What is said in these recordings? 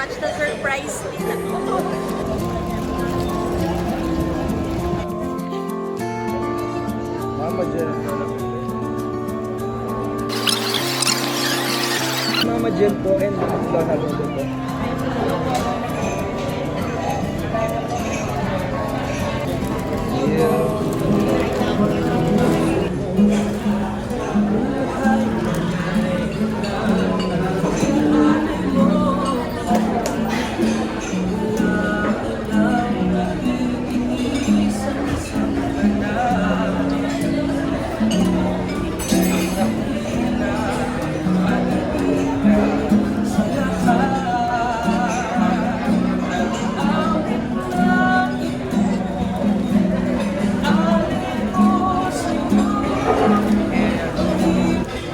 much. Na-surprise din ako. Mama Jen. Mama Jen po and Lola Lola po.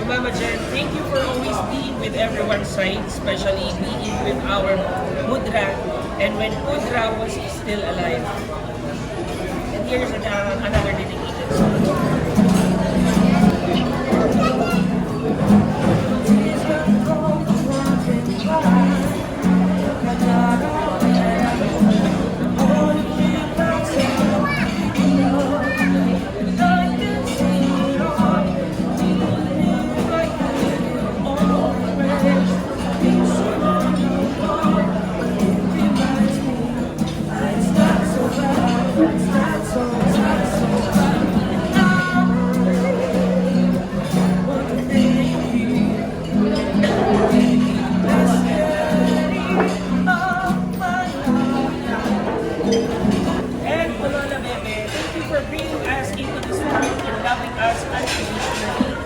Mama Jen, thank you for always being with everyone's side, especially being with our Mudra, and when Mudra was still alive. And here's another dedicated song. And Lola Bebe, thank you for bringing us into this world and loving us unconditionally.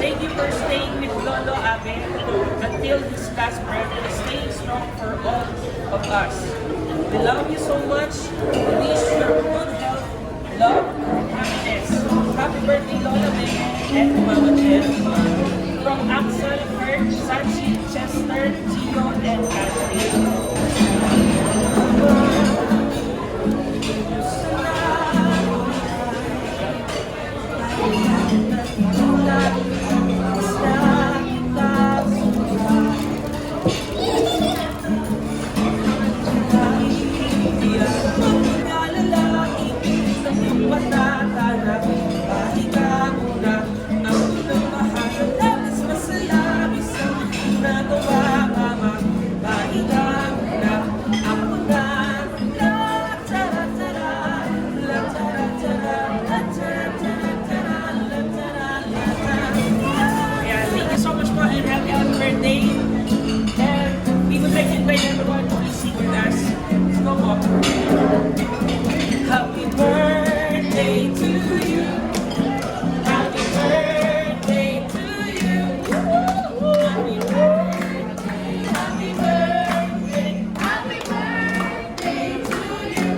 Thank you for staying with Lolo Abe until his last breath and staying strong for all of us. We love you so much. We wish you good health, love, and happiness. Happy birthday, Lola Bebe and Mama Jen. From Axel, Kurt, Sachi, Chester, Gio, and Catherine. Yeah, thank you so much po and happy birthday. And we would like to invite everyone to please sing with us. Let's go po. Happy birthday to you. Happy birthday to you. Happy birthday, happy birthday, happy birthday to you.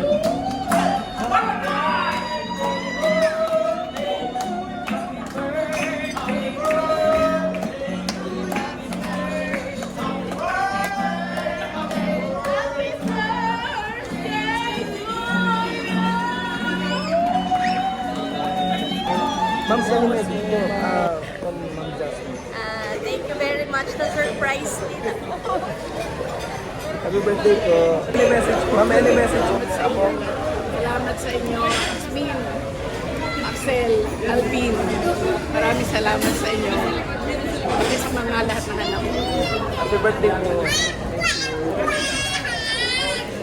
Ma'am, saan mo dito? From Ma'am Jasmine. Thank you very much. Na-surprise din ako. Happy birthday po. Any message po? Ma'am, any message po sa ako? Salamat sa inyo, Jasmine, Axel, Alvin. Maraming salamat sa inyo. Pati sa mga lahat ng anak ko. Happy birthday po.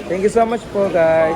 Thank you so much po, guys.